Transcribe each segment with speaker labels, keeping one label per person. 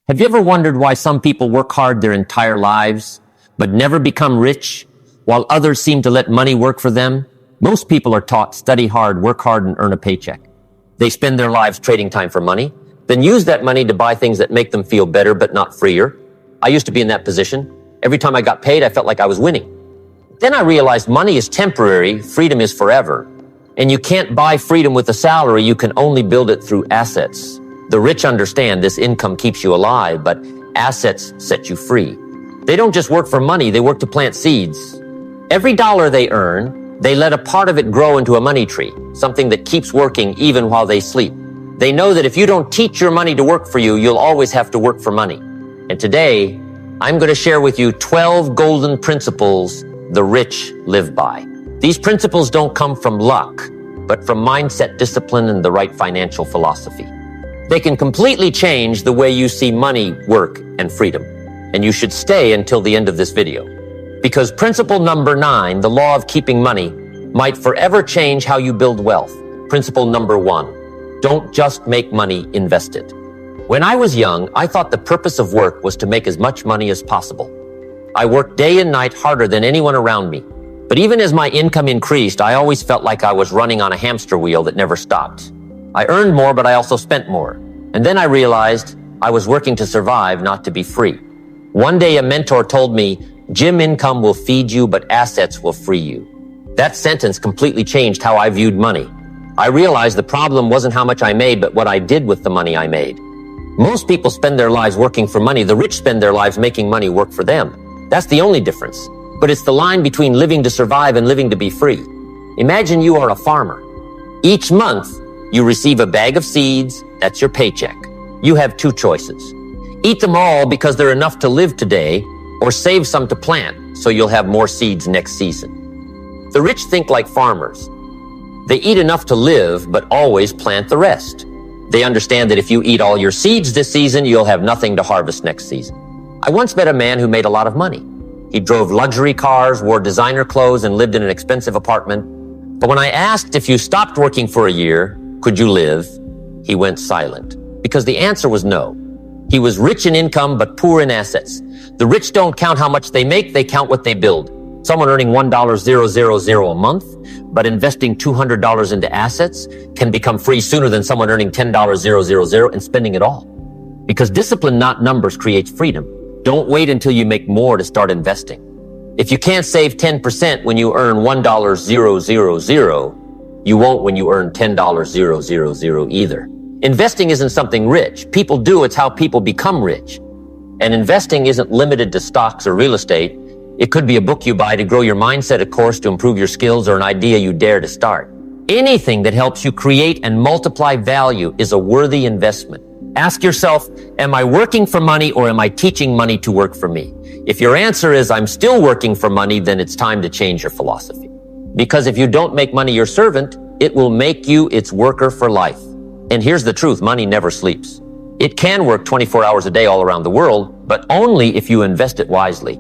Speaker 1: Have you ever wondered why some people work hard their entire lives, but never become rich, while others seem to let money work for them? Most people are taught study hard, work hard, and earn a paycheck. They spend their lives trading time for money, then use that money to buy things that make them feel better but not freer. I used to be in that position. Every time I got paid, I felt like I was winning. Then I realized money is temporary, freedom is forever. And you can't buy freedom with a salary, you can only build it through assets. The rich understand this income keeps you alive, but assets set you free. They don't just work for money, they work to plant seeds. Every dollar they earn, they let a part of it grow into a money tree, something that keeps working even while they sleep. They know that if you don't teach your money to work for you, you'll always have to work for money. And today, I'm going to share with you 12 golden principles the rich live by. These principles don't come from luck, but from mindset, discipline, and the right financial philosophy. They can completely change the way you see money, work, and freedom. And you should stay until the end of this video. Because principle number 9, the law of keeping money, might forever change how you build wealth. Principle number 1, don't just make money, invest it. When I was young, I thought the purpose of work was to make as much money as possible. I worked day and night harder than anyone around me. But even as my income increased, I always felt like I was running on a hamster wheel that never stopped. I earned more, but I also spent more. And then I realized I was working to survive, not to be free. One day a mentor told me, "Jim, income will feed you, but assets will free you." That sentence completely changed how I viewed money. I realized the problem wasn't how much I made, but what I did with the money I made. Most people spend their lives working for money. The rich spend their lives making money work for them. That's the only difference. But it's the line between living to survive and living to be free. Imagine you are a farmer. Each month, you receive a bag of seeds. That's your paycheck. You have two choices. Eat them all because they're enough to live today, or save some to plant so you'll have more seeds next season. The rich think like farmers. They eat enough to live, but always plant the rest. They understand that if you eat all your seeds this season, you'll have nothing to harvest next season. I once met a man who made a lot of money. He drove luxury cars, wore designer clothes, and lived in an expensive apartment. But when I asked if you stopped working for a year, could you live? He went silent, because the answer was no. He was rich in income, but poor in assets. The rich don't count how much they make, they count what they build. Someone earning $1,000 a month, but investing $200 into assets can become free sooner than someone earning $10,000 and spending it all. Because discipline, not numbers, creates freedom. Don't wait until you make more to start investing. If you can't save 10% when you earn $1,000, you won't when you earn $10,000 either. Investing isn't something rich. People do, it's how people become rich. And investing isn't limited to stocks or real estate. It could be a book you buy to grow your mindset, a course to improve your skills, or an idea you dare to start. Anything that helps you create and multiply value is a worthy investment. Ask yourself, am I working for money or am I teaching money to work for me? If your answer is, I'm still working for money, then it's time to change your philosophy. Because if you don't make money your servant, it will make you its worker for life. And here's the truth, money never sleeps. It can work 24 hours a day all around the world, but only if you invest it wisely.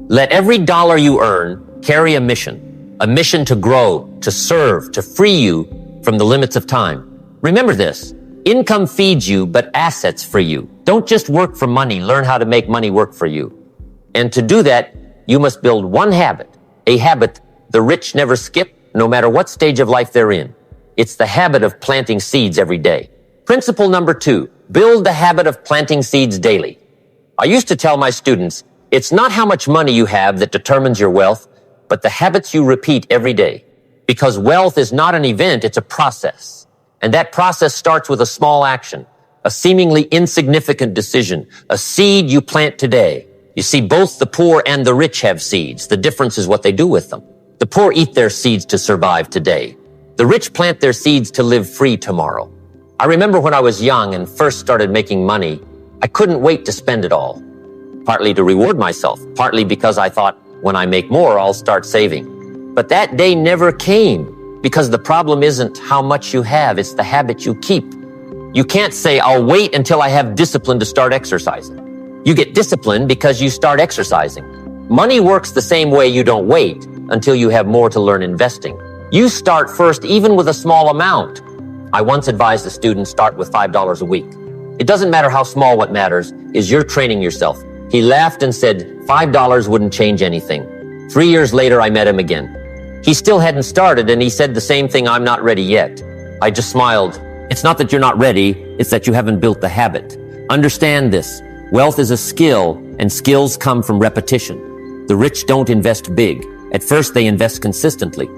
Speaker 1: Let every dollar you earn carry a mission to grow, to serve, to free you from the limits of time. Remember this, income feeds you, but assets free you. Don't just work for money, learn how to make money work for you. And to do that, you must build one habit, a habit the rich never skip, no matter what stage of life they're in. It's the habit of planting seeds every day. Principle number 2, build the habit of planting seeds daily. I used to tell my students, it's not how much money you have that determines your wealth, but the habits you repeat every day. Because wealth is not an event, it's a process. And that process starts with a small action, a seemingly insignificant decision, a seed you plant today. You see, both the poor and the rich have seeds. The difference is what they do with them. The poor eat their seeds to survive today. The rich plant their seeds to live free tomorrow. I remember when I was young and first started making money, I couldn't wait to spend it all. Partly to reward myself, partly because I thought, when I make more, I'll start saving. But that day never came, because the problem isn't how much you have, it's the habit you keep. You can't say, I'll wait until I have discipline to start exercising. You get discipline because you start exercising. Money works the same way. You don't wait until you have more to learn investing. You start first, even with a small amount. I once advised a student start with $5 a week. It doesn't matter how small, what matters is you're training yourself. He laughed and said, $5 wouldn't change anything. 3 years later, I met him again. He still hadn't started, and he said the same thing, I'm not ready yet. I just smiled. It's not that you're not ready, it's that you haven't built the habit. Understand this. Wealth is a skill, and skills come from repetition. The rich don't invest big. At first, they invest consistently.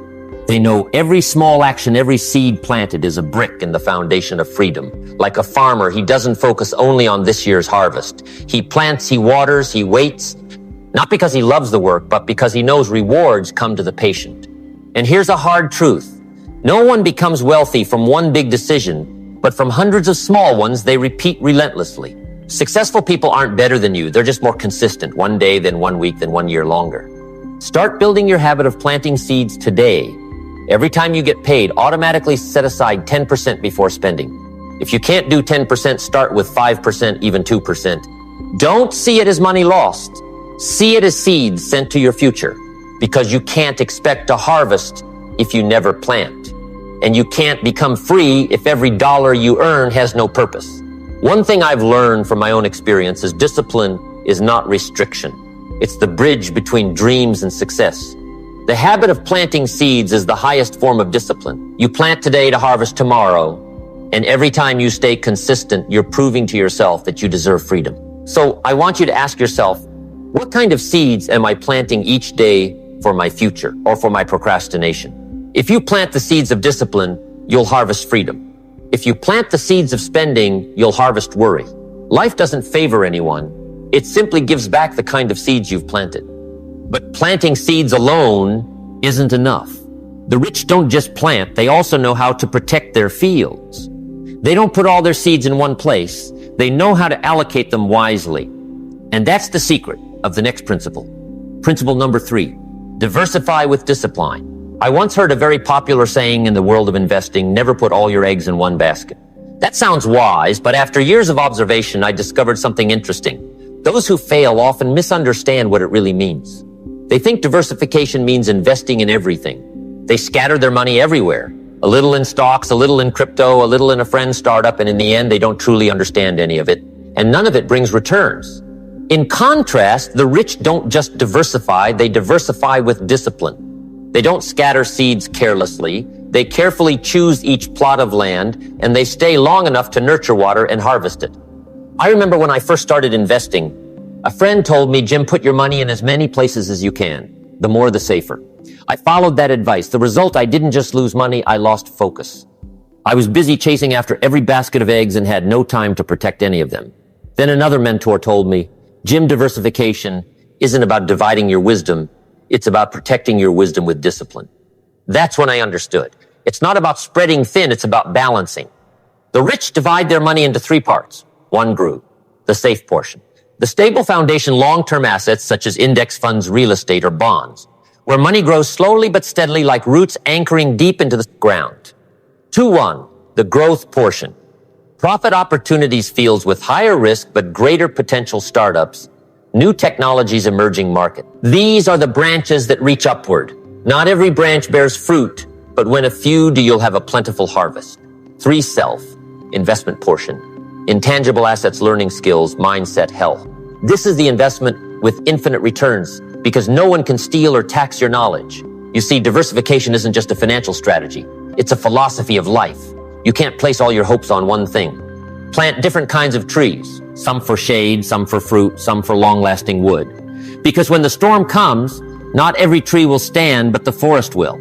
Speaker 1: They know every small action, every seed planted is a brick in the foundation of freedom. Like a farmer, he doesn't focus only on this year's harvest. He plants, he waters, he waits, not because he loves the work, but because he knows rewards come to the patient. And here's a hard truth. No one becomes wealthy from one big decision, but from hundreds of small ones they repeat relentlessly. Successful people aren't better than you. They're just more consistent, one day, then 1 week, then 1 year longer. Start building your habit of planting seeds today. Every time you get paid, automatically set aside 10% before spending. If you can't do 10%, start with 5%, even 2%. Don't see it as money lost. See it as seeds sent to your future, because you can't expect to harvest if you never plant. And you can't become free if every dollar you earn has no purpose. One thing I've learned from my own experience is discipline is not restriction. It's the bridge between dreams and success. The habit of planting seeds is the highest form of discipline. You plant today to harvest tomorrow, and every time you stay consistent, you're proving to yourself that you deserve freedom. So I want you to ask yourself, what kind of seeds am I planting each day for my future or for my procrastination? If you plant the seeds of discipline, you'll harvest freedom. If you plant the seeds of spending, you'll harvest worry. Life doesn't favor anyone. It simply gives back the kind of seeds you've planted. But planting seeds alone isn't enough. The rich don't just plant, they also know how to protect their fields. They don't put all their seeds in one place. They know how to allocate them wisely. And that's the secret of the next principle. Principle number 3, diversify with discipline. I once heard a very popular saying in the world of investing, never put all your eggs in one basket. That sounds wise, but after years of observation, I discovered something interesting. Those who fail often misunderstand what it really means. They think diversification means investing in everything. They scatter their money everywhere. A little in stocks, a little in crypto, a little in a friend's startup, and in the end, they don't truly understand any of it. And none of it brings returns. In contrast, the rich don't just diversify, they diversify with discipline. They don't scatter seeds carelessly. They carefully choose each plot of land, and they stay long enough to nurture water and harvest it. I remember when I first started investing, a friend told me, Jim, put your money in as many places as you can. The more, the safer. I followed that advice. The result, I didn't just lose money, I lost focus. I was busy chasing after every basket of eggs and had no time to protect any of them. Then another mentor told me, Jim, diversification isn't about dividing your wisdom. It's about protecting your wisdom with discipline. That's when I understood. It's not about spreading thin, it's about balancing. The rich divide their money into 3 parts. One group, the safe portion. The stable foundation long-term assets such as index funds, real estate, or bonds, where money grows slowly but steadily like roots anchoring deep into the ground. 2-1, the growth portion. Profit opportunities fields with higher risk but greater potential startups, new technologies emerging market. These are the branches that reach upward. Not every branch bears fruit, but when a few do, you'll have a plentiful harvest. 3 self, investment portion. Intangible assets, learning skills, mindset, health. This is the investment with infinite returns because no one can steal or tax your knowledge. You see, diversification isn't just a financial strategy. It's a philosophy of life. You can't place all your hopes on one thing. Plant different kinds of trees, some for shade, some for fruit, some for long-lasting wood. Because when the storm comes, not every tree will stand, but the forest will.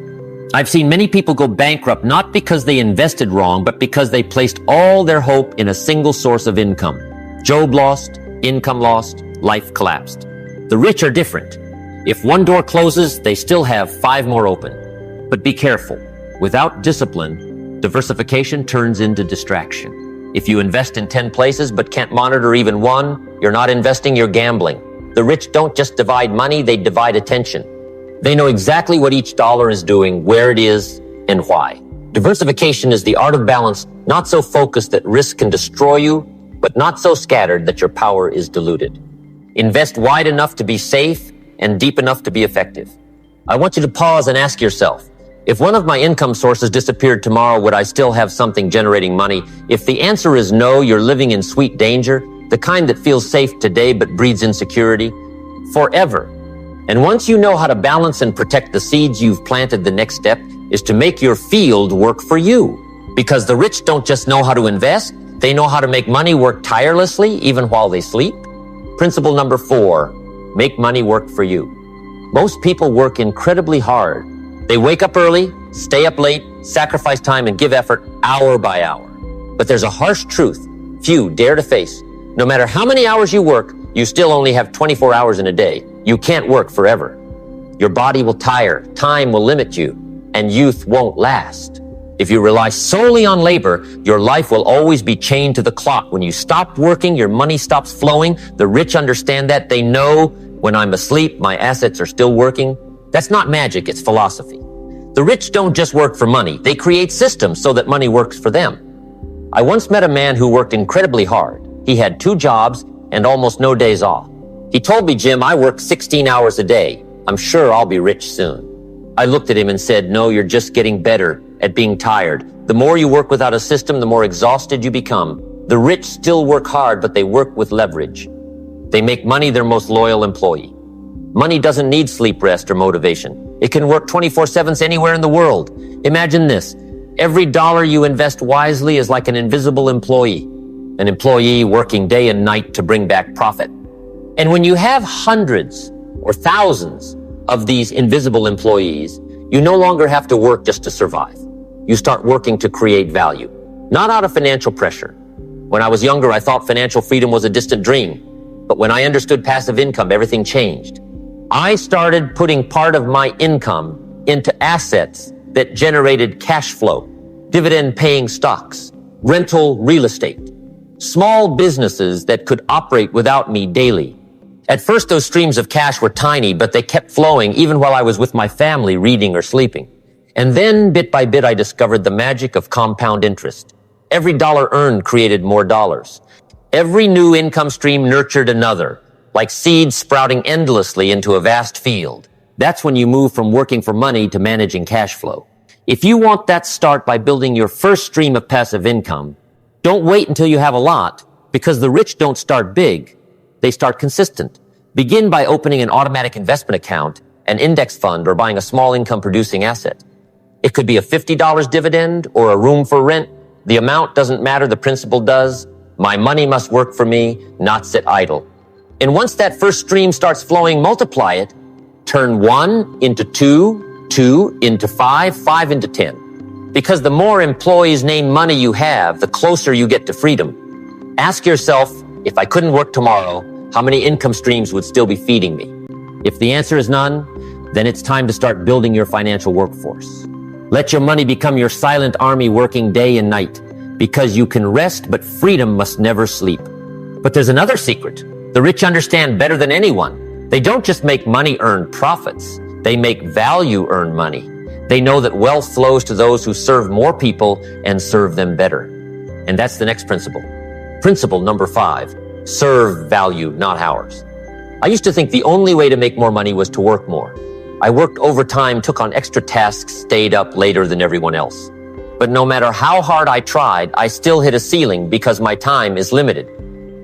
Speaker 1: I've seen many people go bankrupt not because they invested wrong, but because they placed all their hope in a single source of income. Job lost, income lost, life collapsed. The rich are different. If one door closes, they still have 5 more open. But be careful. Without discipline, diversification turns into distraction. If you invest in 10 places but can't monitor even one, you're not investing, you're gambling. The rich don't just divide money, they divide attention. They know exactly what each dollar is doing, where it is, and why. Diversification is the art of balance, not so focused that risk can destroy you, but not so scattered that your power is diluted. Invest wide enough to be safe and deep enough to be effective. I want you to pause and ask yourself, if one of my income sources disappeared tomorrow, would I still have something generating money? If the answer is no, you're living in sweet danger, the kind that feels safe today but breeds insecurity forever. And once you know how to balance and protect the seeds you've planted, the next step is to make your field work for you. Because the rich don't just know how to invest, they know how to make money work tirelessly even while they sleep. Principle number 4, make money work for you. Most people work incredibly hard. They wake up early, stay up late, sacrifice time, and give effort hour by hour. But there's a harsh truth few dare to face. No matter how many hours you work, you still only have 24 hours in a day. You can't work forever. Your body will tire, time will limit you, and youth won't last. If you rely solely on labor, your life will always be chained to the clock. When you stop working, your money stops flowing. The rich understand that. They know when I'm asleep, my assets are still working. That's not magic, it's philosophy. The rich don't just work for money. They create systems so that money works for them. I once met a man who worked incredibly hard. He had 2 jobs and almost no days off. He told me, Jim, I work 16 hours a day. I'm sure I'll be rich soon. I looked at him and said, no, you're just getting better at being tired. The more you work without a system, the more exhausted you become. The rich still work hard, but they work with leverage. They make money their most loyal employee. Money doesn't need sleep, rest, or motivation. It can work 24/7 anywhere in the world. Imagine this. Every dollar you invest wisely is like an invisible employee, an employee working day and night to bring back profit. And when you have hundreds or thousands of these invisible employees, you no longer have to work just to survive. You start working to create value, not out of financial pressure. When I was younger, I thought financial freedom was a distant dream. But when I understood passive income, everything changed. I started putting part of my income into assets that generated cash flow, dividend-paying stocks, rental real estate, small businesses that could operate without me daily. At first, those streams of cash were tiny, but they kept flowing even while I was with my family reading or sleeping. And then, bit by bit, I discovered the magic of compound interest. Every dollar earned created more dollars. Every new income stream nurtured another, like seeds sprouting endlessly into a vast field. That's when you move from working for money to managing cash flow. If you want that, start by building your first stream of passive income. Don't wait until you have a lot, because the rich don't start big. They start consistent. Begin by opening an automatic investment account, an index fund, or buying a small income producing asset. It could be a $50 dividend or a room for rent. The amount doesn't matter, the principle does. My money must work for me, not sit idle. And once that first stream starts flowing, multiply it. Turn 1 into 2, 2 into 5, 5 into 10. Because the more employees named money you have, the closer you get to freedom. Ask yourself, if I couldn't work tomorrow, how many income streams would still be feeding me? If the answer is none, then it's time to start building your financial workforce. Let your money become your silent army working day and night, because you can rest, but freedom must never sleep. But there's another secret. The rich understand better than anyone. They don't just make money earn profits. They make value earn money. They know that wealth flows to those who serve more people and serve them better. And that's the next principle. Principle number 5. Serve value, not hours. I used to think the only way to make more money was to work more. I worked overtime, took on extra tasks, stayed up later than everyone else. But no matter how hard I tried, I still hit a ceiling because my time is limited.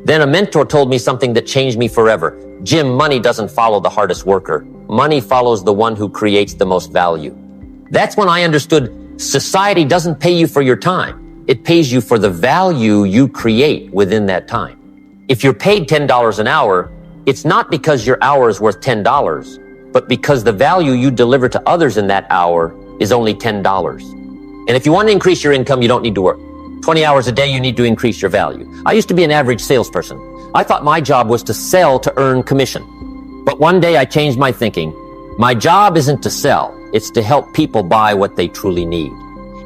Speaker 1: Then a mentor told me something that changed me forever. Jim, money doesn't follow the hardest worker. Money follows the one who creates the most value. That's when I understood society doesn't pay you for your time. It pays you for the value you create within that time. If you're paid $10 an hour, it's not because your hour is worth $10, but because the value you deliver to others in that hour is only $10. And if you want to increase your income, you don't need to work. 20 hours a day, you need to increase your value. I used to be an average salesperson. I thought my job was to sell to earn commission. But one day I changed my thinking. My job isn't to sell. It's to help people buy what they truly need.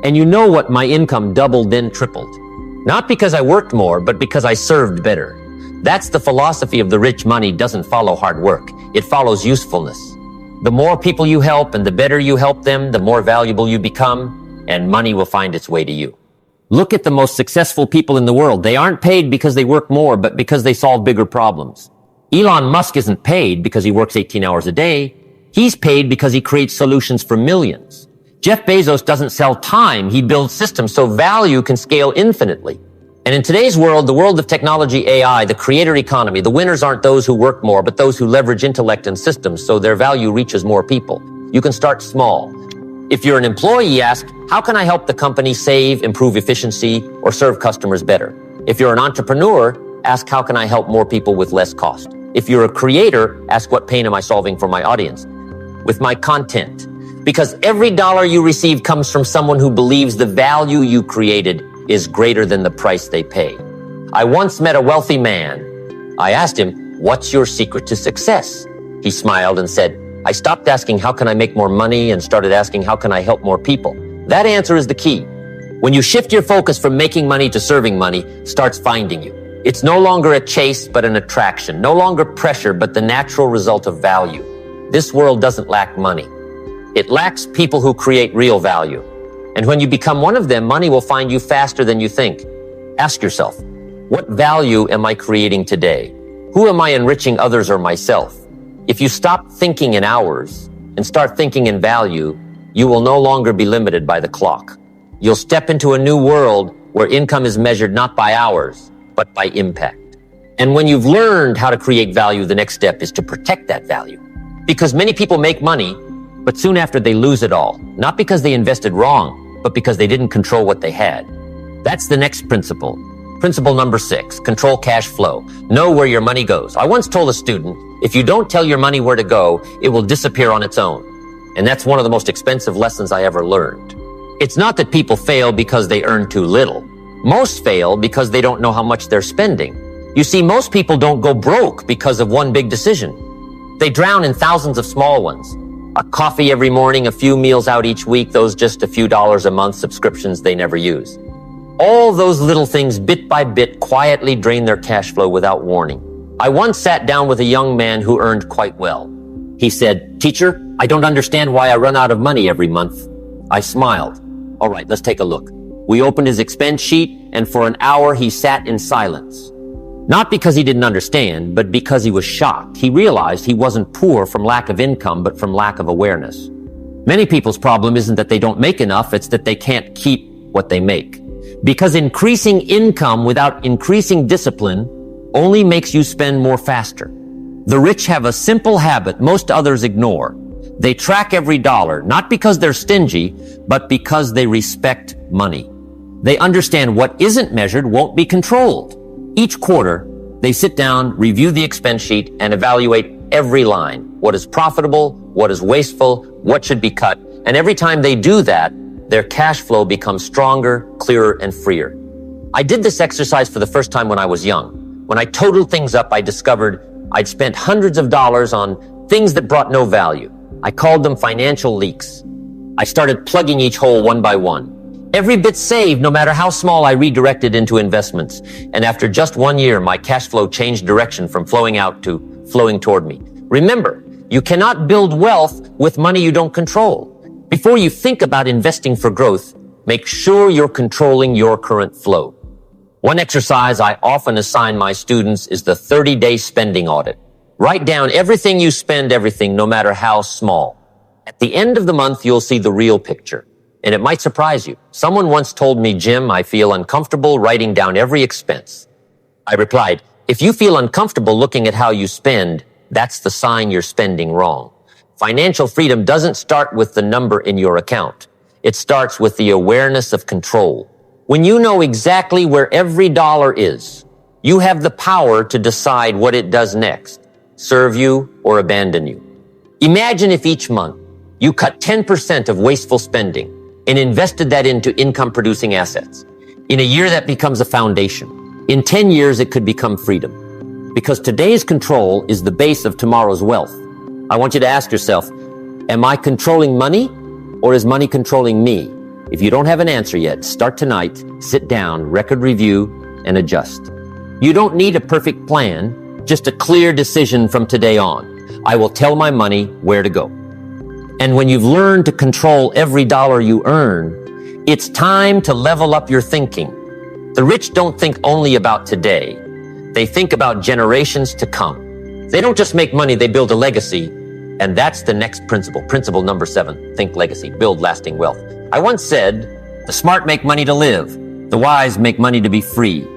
Speaker 1: And you know what? My income doubled, then tripled. Not because I worked more, but because I served better. That's the philosophy of the rich. Money doesn't follow hard work. It follows usefulness. The more people you help and the better you help them, the more valuable you become, and money will find its way to you. Look at the most successful people in the world. They aren't paid because they work more, but because they solve bigger problems. Elon Musk isn't paid because he works 18 hours a day. He's paid because he creates solutions for millions. Jeff Bezos doesn't sell time. He builds systems so value can scale infinitely. And in today's world, the world of technology, AI, the creator economy, the winners aren't those who work more, but those who leverage intellect and systems so their value reaches more people. You can start small. If you're an employee, ask, how can I help the company save, improve efficiency, or serve customers better? If you're an entrepreneur, ask, how can I help more people with less cost? If you're a creator, ask, what pain am I solving for my audience? With my content. Because every dollar you receive comes from someone who believes the value you created is greater than the price they pay. I once met a wealthy man. I asked him, what's your secret to success? He smiled and said, I stopped asking, how can I make more money, and started asking, how can I help more people? That answer is the key. When you shift your focus from making money to serving money, it starts finding you. It's no longer a chase, but an attraction. No longer pressure, but the natural result of value. This world doesn't lack money. It lacks people who create real value. And when you become one of them, money will find you faster than you think. Ask yourself, what value am I creating today? Who am I enriching, others or myself? If you stop thinking in hours and start thinking in value, you will no longer be limited by the clock. You'll step into a new world where income is measured not by hours, but by impact. And when you've learned how to create value, the next step is to protect that value. Because many people make money, but soon after they lose it all. Not because they invested wrong, but because they didn't control what they had. That's the next principle. Principle number 6, control cash flow. Know where your money goes. I once told a student, if you don't tell your money where to go, it will disappear on its own. And that's one of the most expensive lessons I ever learned. It's not that people fail because they earn too little. Most fail because they don't know how much they're spending. You see, most people don't go broke because of one big decision. They drown in thousands of small ones. A coffee every morning, a few meals out each week, those just a few dollars a month, subscriptions they never use. All those little things, bit by bit, quietly drain their cash flow without warning. I once sat down with a young man who earned quite well. He said, teacher, I don't understand why I run out of money every month. I smiled. All right, let's take a look. We opened his expense sheet, and for an hour he sat in silence. Not because he didn't understand, but because he was shocked. He realized he wasn't poor from lack of income, but from lack of awareness. Many people's problem isn't that they don't make enough, it's that they can't keep what they make. Because increasing income without increasing discipline only makes you spend more faster. The rich have a simple habit most others ignore. They track every dollar, not because they're stingy, but because they respect money. They understand what isn't measured won't be controlled. Each quarter, they sit down, review the expense sheet, and evaluate every line. What is profitable, what is wasteful, what should be cut. And every time they do that, their cash flow becomes stronger, clearer, and freer. I did this exercise for the first time when I was young. When I totaled things up, I discovered I'd spent hundreds of dollars on things that brought no value. I called them financial leaks. I started plugging each hole one by one. Every bit saved, no matter how small, I redirected into investments. And after just 1 year, my cash flow changed direction from flowing out to flowing toward me. Remember, you cannot build wealth with money you don't control. Before you think about investing for growth, make sure you're controlling your current flow. One exercise I often assign my students is the 30-day spending audit. Write down everything you spend, everything, no matter how small. At the end of the month, you'll see the real picture. And it might surprise you. Someone once told me, Jim, I feel uncomfortable writing down every expense. I replied, if you feel uncomfortable looking at how you spend, that's the sign you're spending wrong. Financial freedom doesn't start with the number in your account. It starts with the awareness of control. When you know exactly where every dollar is, you have the power to decide what it does next, serve you or abandon you. Imagine if each month you cut 10% of wasteful spending and invested that into income-producing assets. In a year, that becomes a foundation. In 10 years, it could become freedom. Because today's control is the base of tomorrow's wealth. I want you to ask yourself, am I controlling money, or is money controlling me? If you don't have an answer yet, start tonight, sit down, record review, and adjust. You don't need a perfect plan, just a clear decision from today on. I will tell my money where to go. And when you've learned to control every dollar you earn, it's time to level up your thinking. The rich don't think only about today. They think about generations to come. They don't just make money, they build a legacy. And that's the next principle. Principle number 7, think legacy, build lasting wealth. I once said, the smart make money to live. The wise make money to be free.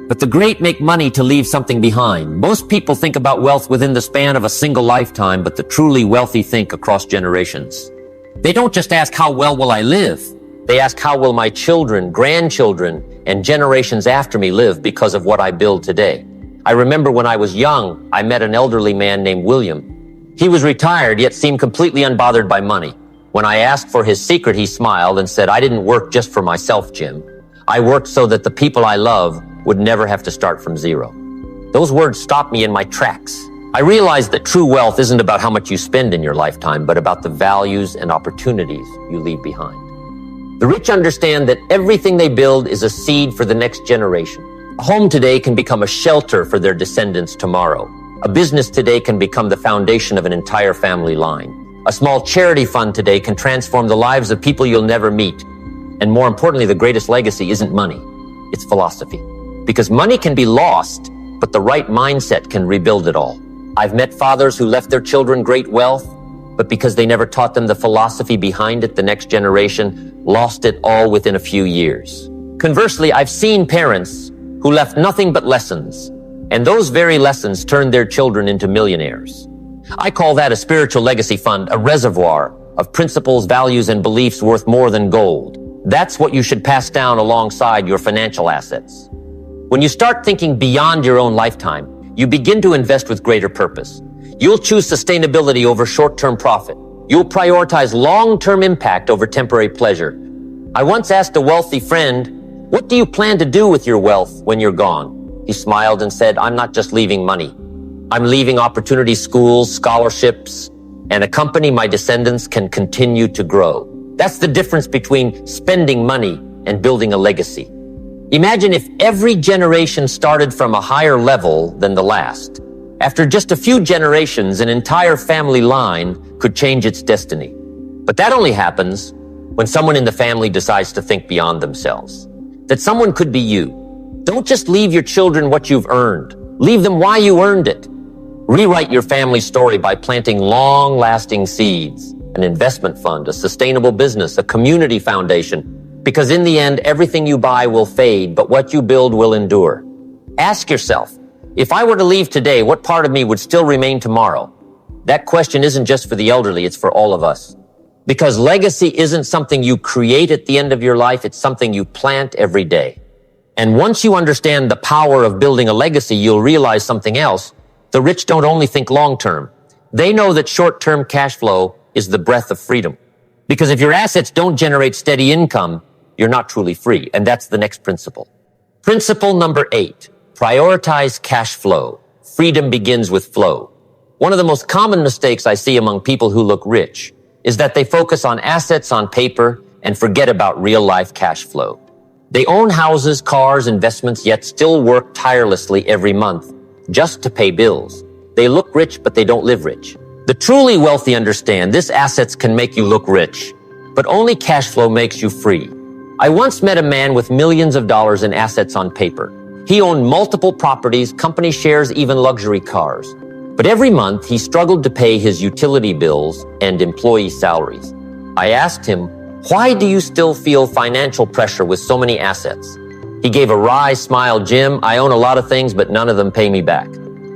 Speaker 1: But the great make money to leave something behind. Most people think about wealth within the span of a single lifetime, but the truly wealthy think across generations. They don't just ask, how well will I live? They ask, how will my children, grandchildren, and generations after me live because of what I build today? I remember when I was young, I met an elderly man named William. He was retired, yet seemed completely unbothered by money. When I asked for his secret, he smiled and said, I didn't work just for myself, Jim. I worked so that the people I love would never have to start from zero. Those words stopped me in my tracks. I realized that true wealth isn't about how much you spend in your lifetime, but about the values and opportunities you leave behind. The rich understand that everything they build is a seed for the next generation. A home today can become a shelter for their descendants tomorrow. A business today can become the foundation of an entire family line. A small charity fund today can transform the lives of people you'll never meet. And more importantly, the greatest legacy isn't money, it's philosophy. Because money can be lost, but the right mindset can rebuild it all. I've met fathers who left their children great wealth, but because they never taught them the philosophy behind it, the next generation lost it all within a few years. Conversely, I've seen parents who left nothing but lessons, and those very lessons turned their children into millionaires. I call that a spiritual legacy fund, a reservoir of principles, values, and beliefs worth more than gold. That's what you should pass down alongside your financial assets. When you start thinking beyond your own lifetime, you begin to invest with greater purpose. You'll choose sustainability over short-term profit. You'll prioritize long-term impact over temporary pleasure. I once asked a wealthy friend, what do you plan to do with your wealth when you're gone? He smiled and said, I'm not just leaving money. I'm leaving opportunity, schools, scholarships, and a company my descendants can continue to grow. That's the difference between spending money and building a legacy. Imagine if every generation started from a higher level than the last. After just a few generations, an entire family line could change its destiny. But that only happens when someone in the family decides to think beyond themselves. That someone could be you. Don't just leave your children what you've earned. Leave them why you earned it. Rewrite your family story by planting long-lasting seeds, an investment fund, a sustainable business, a community foundation. Because in the end, everything you buy will fade, but what you build will endure. Ask yourself, if I were to leave today, what part of me would still remain tomorrow? That question isn't just for the elderly, it's for all of us. Because legacy isn't something you create at the end of your life, it's something you plant every day. And once you understand the power of building a legacy, you'll realize something else. The rich don't only think long-term. They know that short-term cash flow is the breath of freedom. Because if your assets don't generate steady income, you're not truly free. And that's the next principle. Principle number 8, prioritize cash flow. Freedom begins with flow. One of the most common mistakes I see among people who look rich is that they focus on assets on paper and forget about real-life cash flow. They own houses, cars, investments, yet still work tirelessly every month just to pay bills. They look rich, but they don't live rich. The truly wealthy understand this: assets can make you look rich, but only cash flow makes you free. I once met a man with millions of dollars in assets on paper. He owned multiple properties, company shares, even luxury cars. But every month, he struggled to pay his utility bills and employee salaries. I asked him, why do you still feel financial pressure with so many assets? He gave a wry smile. Jim, I own a lot of things, but none of them pay me back.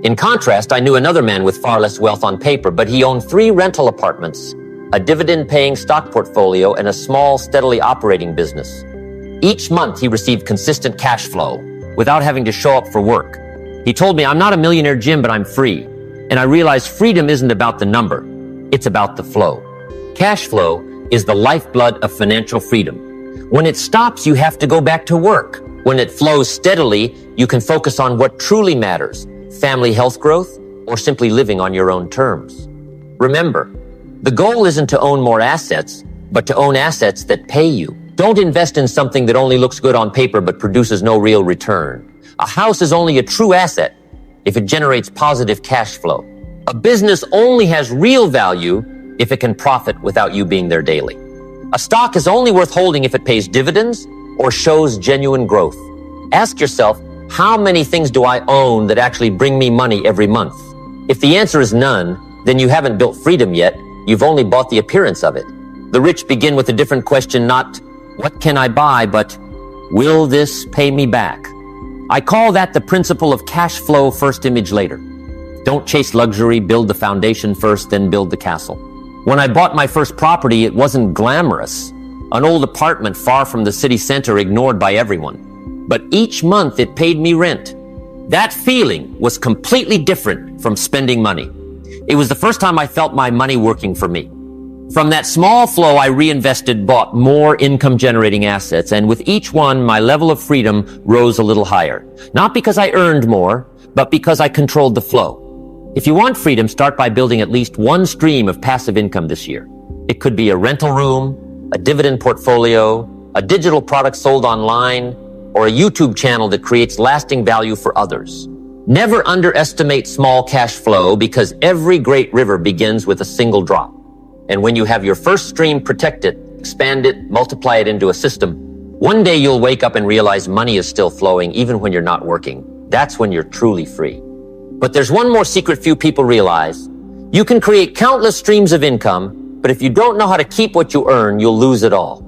Speaker 1: In contrast, I knew another man with far less wealth on paper, but he owned 3 rental apartments, a dividend-paying stock portfolio, and a small, steadily operating business. Each month, he received consistent cash flow without having to show up for work. He told me, I'm not a millionaire, Jim, but I'm free. And I realized freedom isn't about the number. It's about the flow. Cash flow is the lifeblood of financial freedom. When it stops, you have to go back to work. When it flows steadily, you can focus on what truly matters: family health growth, or simply living on your own terms. Remember, the goal isn't to own more assets, but to own assets that pay you. Don't invest in something that only looks good on paper but produces no real return. A house is only a true asset if it generates positive cash flow. A business only has real value if it can profit without you being there daily. A stock is only worth holding if it pays dividends or shows genuine growth. Ask yourself, how many things do I own that actually bring me money every month? If the answer is none, then you haven't built freedom yet. You've only bought the appearance of it. The rich begin with a different question, not what can I buy, but will this pay me back? I call that the principle of cash flow, first image later. Don't chase luxury, build the foundation first, then build the castle. When I bought my first property, it wasn't glamorous. An old apartment far from the city center, ignored by everyone. But each month it paid me rent. That feeling was completely different from spending money. It was the first time I felt my money working for me. From that small flow, I reinvested, bought more income-generating assets, and with each one, my level of freedom rose a little higher. Not because I earned more, but because I controlled the flow. If you want freedom, start by building at least one stream of passive income this year. It could be a rental room, a dividend portfolio, a digital product sold online, or a YouTube channel that creates lasting value for others. Never underestimate small cash flow, because every great river begins with a single drop. And when you have your first stream, protect it, expand it, multiply it into a system. One day you'll wake up and realize money is still flowing even when you're not working. That's when you're truly free. But there's one more secret few people realize. You can create countless streams of income, but if you don't know how to keep what you earn, you'll lose it all.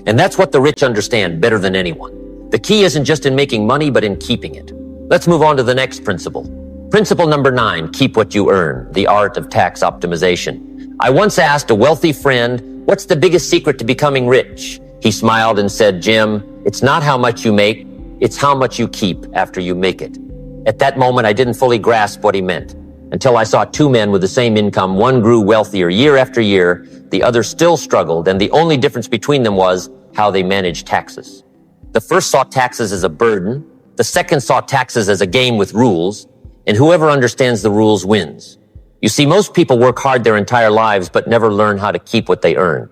Speaker 1: And that's what the rich understand better than anyone. The key isn't just in making money, but in keeping it. Let's move on to the next principle. Principle number 9, keep what you earn, the art of tax optimization. I once asked a wealthy friend, what's the biggest secret to becoming rich? He smiled and said, Jim, it's not how much you make, it's how much you keep after you make it. At that moment, I didn't fully grasp what he meant, until I saw two men with the same income. One grew wealthier year after year, the other still struggled, and the only difference between them was how they managed taxes. The first saw taxes as a burden, the second saw taxes as a game with rules, and whoever understands the rules wins. You see, most people work hard their entire lives, but never learn how to keep what they earn.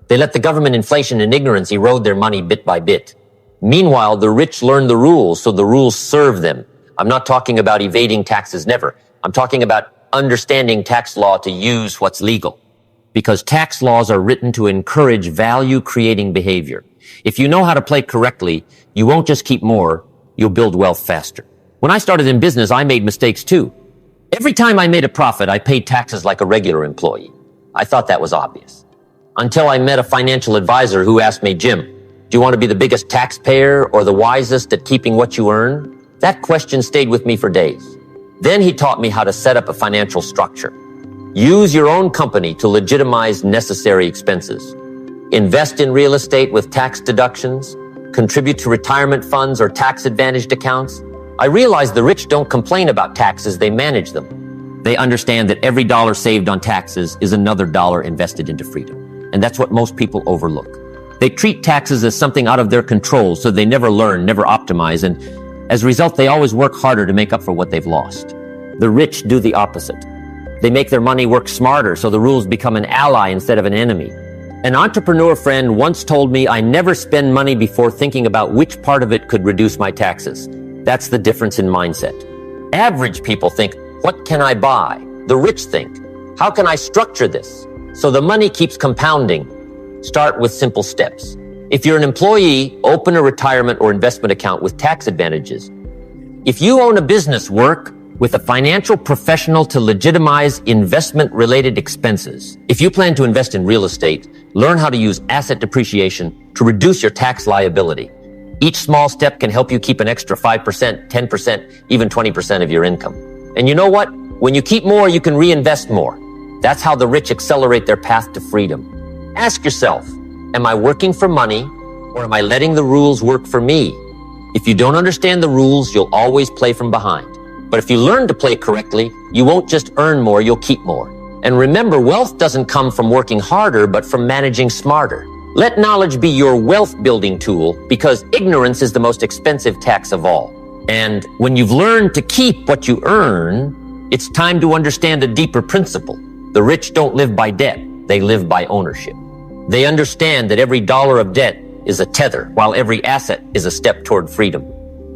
Speaker 1: They let the government, inflation, and ignorance erode their money bit by bit. Meanwhile, the rich learn the rules, so the rules serve them. I'm not talking about evading taxes, never. I'm talking about understanding tax law to use what's legal. Because tax laws are written to encourage value-creating behavior. If you know how to play correctly, you won't just keep more, you'll build wealth faster. When I started in business, I made mistakes too. Every time I made a profit, I paid taxes like a regular employee. I thought that was obvious. Until I met a financial advisor who asked me, Jim, do you want to be the biggest taxpayer or the wisest at keeping what you earn? That question stayed with me for days. Then he taught me how to set up a financial structure. Use your own company to legitimize necessary expenses. Invest in real estate with tax deductions. Contribute to retirement funds or tax-advantaged accounts. I realize the rich don't complain about taxes, they manage them. They understand that every dollar saved on taxes is another dollar invested into freedom. And that's what most people overlook. They treat taxes as something out of their control, so they never learn, never optimize, and as a result, they always work harder to make up for what they've lost. The rich do the opposite. They make their money work smarter, so the rules become an ally instead of an enemy. An entrepreneur friend once told me, I never spend money before thinking about which part of it could reduce my taxes. That's the difference in mindset. Average people think, what can I buy? The rich think, how can I structure this? So the money keeps compounding. Start with simple steps. If you're an employee, open a retirement or investment account with tax advantages. If you own a business, work with a financial professional to legitimize investment-related expenses. If you plan to invest in real estate, learn how to use asset depreciation to reduce your tax liability. Each small step can help you keep an extra 5%, 10%, even 20% of your income. And you know what? When you keep more, you can reinvest more. That's how the rich accelerate their path to freedom. Ask yourself, am I working for money, or am I letting the rules work for me? If you don't understand the rules, you'll always play from behind. But if you learn to play correctly, you won't just earn more, you'll keep more. And remember, wealth doesn't come from working harder, but from managing smarter. Let knowledge be your wealth-building tool, because ignorance is the most expensive tax of all. And when you've learned to keep what you earn, it's time to understand a deeper principle. The rich don't live by debt, they live by ownership. They understand that every dollar of debt is a tether, while every asset is a step toward freedom.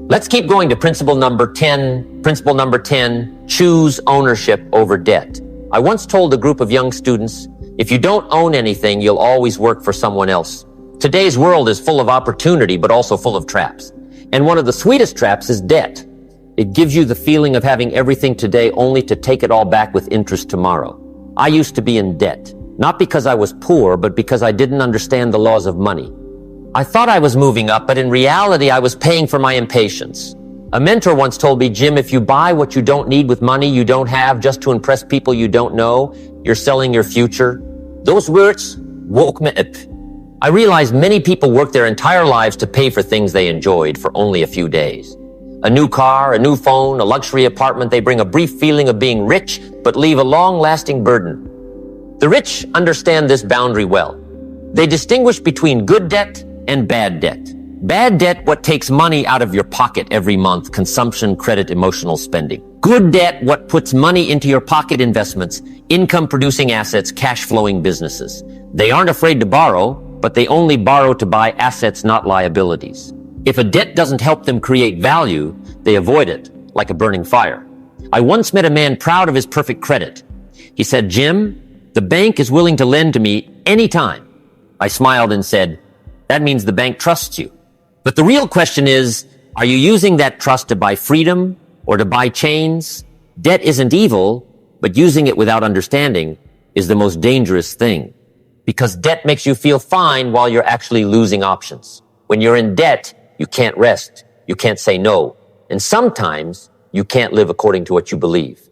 Speaker 1: Let's keep going to principle number 10. Principle number 10, choose ownership over debt. I once told a group of young students, if you don't own anything, you'll always work for someone else. Today's world is full of opportunity, but also full of traps. And one of the sweetest traps is debt. It gives you the feeling of having everything today only to take it all back with interest tomorrow. I used to be in debt, not because I was poor, but because I didn't understand the laws of money. I thought I was moving up, but in reality, I was paying for my impatience. A mentor once told me, Jim, if you buy what you don't need with money you don't have just to impress people you don't know, you're selling your future. Those words woke me up. I realized many people work their entire lives to pay for things they enjoyed for only a few days. A new car, a new phone, a luxury apartment, they bring a brief feeling of being rich, but leave a long-lasting burden. The rich understand this boundary well. They distinguish between good debt and bad debt. Bad debt, what takes money out of your pocket every month, consumption, credit, emotional spending. Good debt, what puts money into your pocket, investments, income-producing assets, cash-flowing businesses. They aren't afraid to borrow, but they only borrow to buy assets, not liabilities. If a debt doesn't help them create value, they avoid it, like a burning fire. I once met a man proud of his perfect credit. He said, Jim, the bank is willing to lend to me anytime. I smiled and said, that means the bank trusts you. But the real question is, are you using that trust to buy freedom or to buy chains? Debt isn't evil, but using it without understanding is the most dangerous thing. Because debt makes you feel fine while you're actually losing options. When you're in debt, you can't rest. You can't say no. And sometimes you can't live according to what you believe.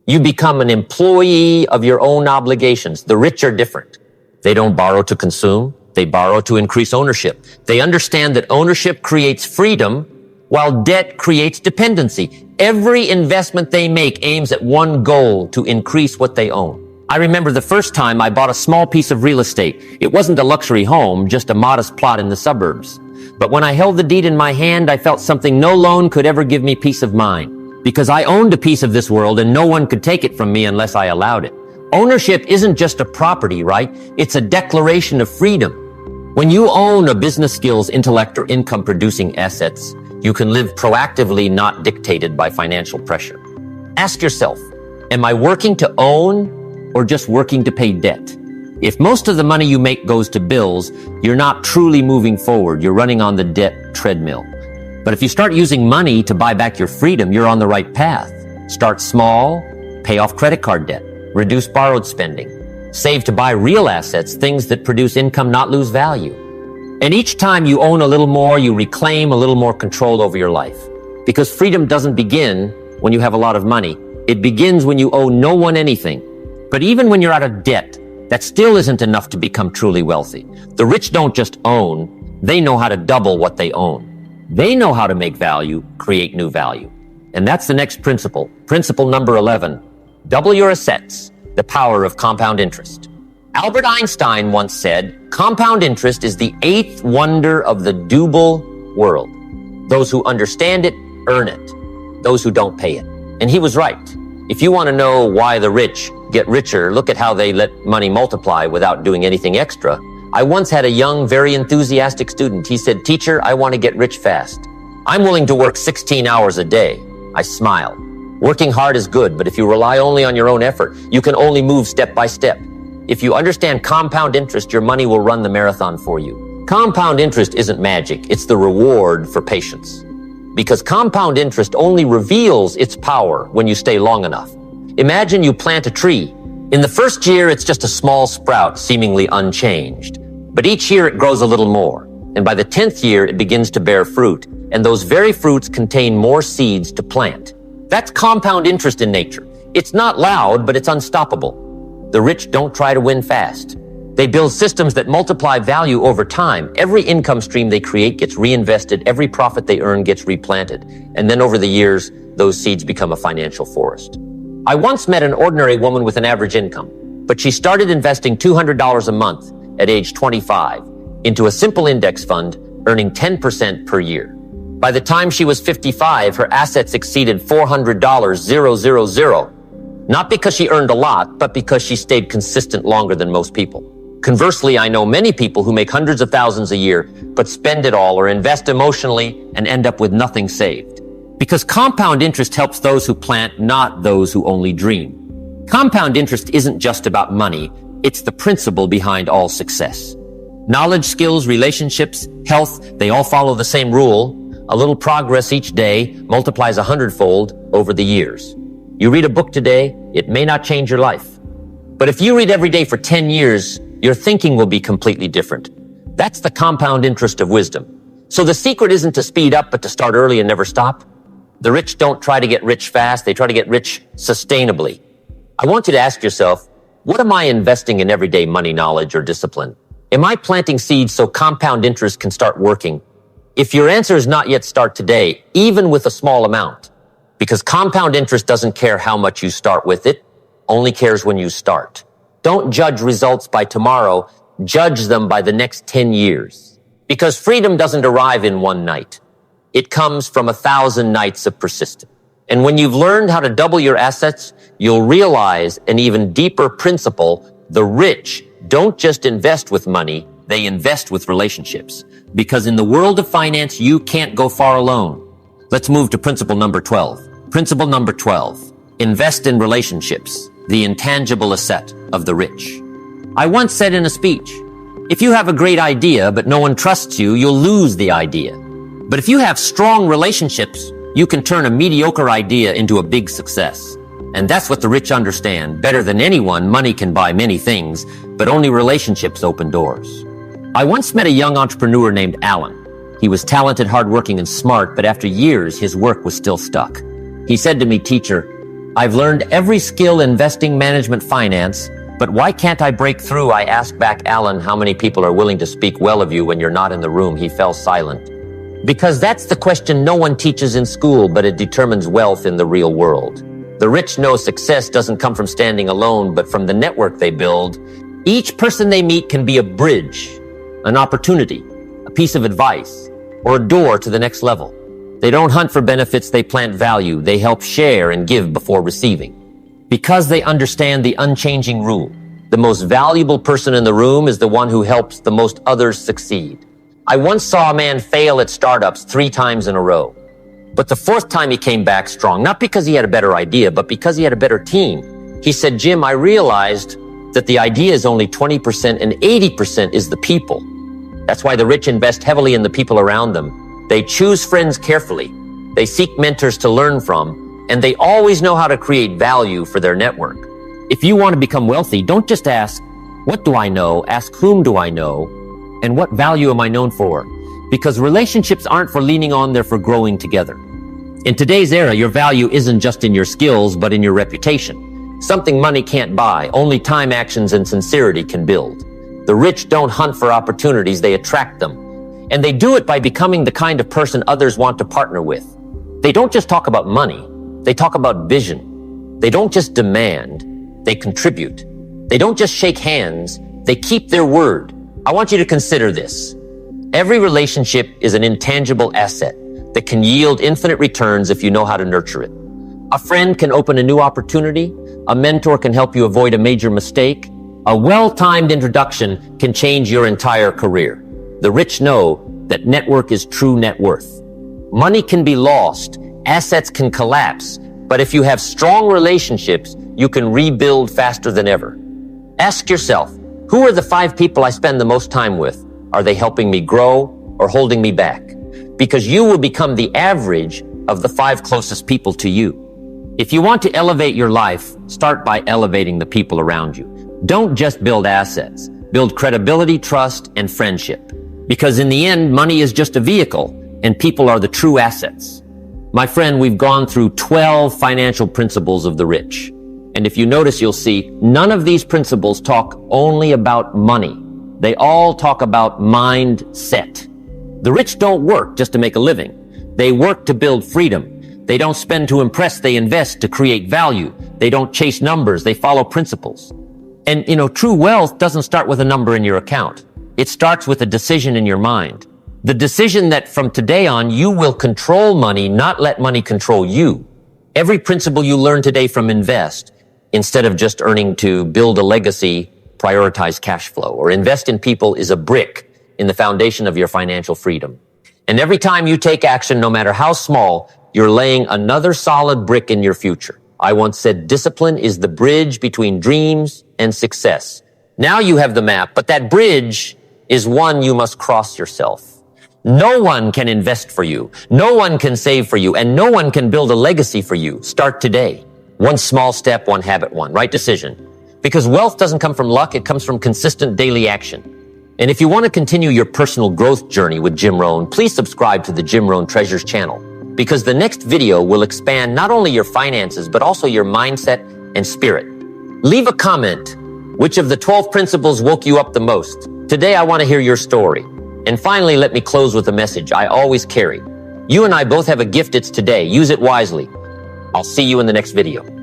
Speaker 1: You become an employee of your own obligations. The rich are different. They don't borrow to consume. They borrow to increase ownership. They understand that ownership creates freedom while debt creates dependency. Every investment they make aims at one goal, to increase what they own. I remember the first time I bought a small piece of real estate. It wasn't a luxury home, just a modest plot in the suburbs. But when I held the deed in my hand, I felt something no loan could ever give me peace of mind. Because I owned a piece of this world and no one could take it from me unless I allowed it. Ownership isn't just a property, right? It's a declaration of freedom. When you own a business skills, intellect, or income-producing assets, you can live proactively, not dictated by financial pressure. Ask yourself, am I working to own or just working to pay debt? If most of the money you make goes to bills, you're not truly moving forward. You're running on the debt treadmill. But if you start using money to buy back your freedom, you're on the right path. Start small, pay off credit card debt, reduce borrowed spending, save to buy real assets, things that produce income, not lose value. And each time you own a little more, you reclaim a little more control over your life. Because freedom doesn't begin when you have a lot of money. It begins when you owe no one anything. But even when you're out of debt, that still isn't enough to become truly wealthy. The rich don't just own, they know how to double what they own. They know how to make value, create new value. And that's the next principle. Principle number 11. Double your assets, the power of compound interest. Albert Einstein once said, compound interest is the eighth wonder of the doable world. Those who understand it, earn it. Those who don't, pay it. And he was right. If you want to know why the rich get richer, look at how they let money multiply without doing anything extra. I once had a young, very enthusiastic student. He said, teacher, I want to get rich fast. I'm willing to work 16 hours a day. I smiled. Working hard is good, but if you rely only on your own effort, you can only move step by step. If you understand compound interest, your money will run the marathon for you. Compound interest isn't magic. It's the reward for patience. Because compound interest only reveals its power when you stay long enough. Imagine you plant a tree. In the first year, it's just a small sprout, seemingly unchanged. But each year it grows a little more. And by the 10th year, it begins to bear fruit. And those very fruits contain more seeds to plant. That's compound interest in nature. It's not loud, but it's unstoppable. The rich don't try to win fast. They build systems that multiply value over time. Every income stream they create gets reinvested. Every profit they earn gets replanted. And then over the years, those seeds become a financial forest. I once met an ordinary woman with an average income, but she started investing $200 a month at age 25 into a simple index fund, earning 10% per year. By the time she was 55, her assets exceeded $400,000. Not because she earned a lot, but because she stayed consistent longer than most people. Conversely, I know many people who make hundreds of thousands a year, but spend it all or invest emotionally and end up with nothing saved. Because compound interest helps those who plant, not those who only dream. Compound interest isn't just about money. It's the principle behind all success. Knowledge, skills, relationships, health, they all follow the same rule. A little progress each day multiplies 100-fold over the years. You read a book today, it may not change your life. But if you read every day for 10 years, your thinking will be completely different. That's the compound interest of wisdom. So the secret isn't to speed up, but to start early and never stop. The rich don't try to get rich fast. They try to get rich sustainably. I want you to ask yourself, what am I investing in everyday money knowledge or discipline? Am I planting seeds so compound interest can start working? If your answer is not yet, start today, even with a small amount, because compound interest doesn't care how much you start with it, only cares when you start. Don't judge results by tomorrow, judge them by the next 10 years. Because freedom doesn't arrive in one night. It comes from 1,000 nights of persistence. And when you've learned how to double your assets, you'll realize an even deeper principle. The rich don't just invest with money, they invest with relationships. Because in the world of finance, you can't go far alone. Let's move to principle number 12. Principle number 12. Invest in relationships, the intangible asset of the rich. I once said in a speech, if you have a great idea but no one trusts you, you'll lose the idea. But if you have strong relationships, you can turn a mediocre idea into a big success. And that's what the rich understand. Better than anyone, money can buy many things, but only relationships open doors. I once met a young entrepreneur named Alan. He was talented, hardworking, and smart, but after years, his work was still stuck. He said to me, teacher, I've learned every skill, investing, management, finance, but why can't I break through? I asked back, Alan, how many people are willing to speak well of you when you're not in the room? He fell silent. Because that's the question no one teaches in school, but it determines wealth in the real world. The rich know success doesn't come from standing alone, but from the network they build. Each person they meet can be a bridge, an opportunity, a piece of advice, or a door to the next level. They don't hunt for benefits, they plant value. They help share and give before receiving. Because they understand the unchanging rule. The most valuable person in the room is the one who helps the most others succeed. I once saw a man fail at startups 3 times in a row. But the 4th time he came back strong, not because he had a better idea, but because he had a better team. He said, Jim, I realized that the idea is only 20% and 80% is the people. That's why the rich invest heavily in the people around them. They choose friends carefully. They seek mentors to learn from, and they always know how to create value for their network. If you want to become wealthy, don't just ask, what do I know? Ask, whom do I know? And what value am I known for? Because relationships aren't for leaning on, they're for growing together. In today's era, your value isn't just in your skills, but in your reputation. Something money can't buy, only time, actions, and sincerity can build. The rich don't hunt for opportunities, they attract them. And they do it by becoming the kind of person others want to partner with. They don't just talk about money, they talk about vision. They don't just demand, they contribute. They don't just shake hands, they keep their word. I want you to consider this. Every relationship is an intangible asset that can yield infinite returns if you know how to nurture it. A friend can open a new opportunity. A mentor can help you avoid a major mistake. A well-timed introduction can change your entire career. The rich know that network is true net worth. Money can be lost. Assets can collapse. But if you have strong relationships, you can rebuild faster than ever. Ask yourself, who are the 5 people I spend the most time with? Are they helping me grow or holding me back? Because you will become the average of the 5 closest people to you. If you want to elevate your life, start by elevating the people around you. Don't just build assets. Build credibility, trust, and friendship. Because in the end, money is just a vehicle, and people are the true assets. My friend, we've gone through 12 financial principles of the rich. And if you notice, you'll see none of these principles talk only about money. They all talk about mindset. The rich don't work just to make a living. They work to build freedom. They don't spend to impress, they invest to create value. They don't chase numbers, they follow principles. And, true wealth doesn't start with a number in your account. It starts with a decision in your mind. The decision that from today on, you will control money, not let money control you. Every principle you learn today from invest, instead of just earning to build a legacy, prioritize cash flow, or invest in people is a brick in the foundation of your financial freedom. And every time you take action, no matter how small, you're laying another solid brick in your future. I once said discipline is the bridge between dreams and success. Now you have the map, but that bridge is one you must cross yourself. No one can invest for you. No one can save for you, and no one can build a legacy for you. Start today. One small step, one habit, one right decision. Because wealth doesn't come from luck, it comes from consistent daily action. And if you want to continue your personal growth journey with Jim Rohn, please subscribe to the Jim Rohn Treasures channel. because the next video will expand not only your finances, but also your mindset and spirit. Leave a comment. Which of the 12 principles woke you up the most? Today, I want to hear your story. And finally, let me close with a message I always carry. You and I both have a gift. It's today. Use it wisely. I'll see you in the next video.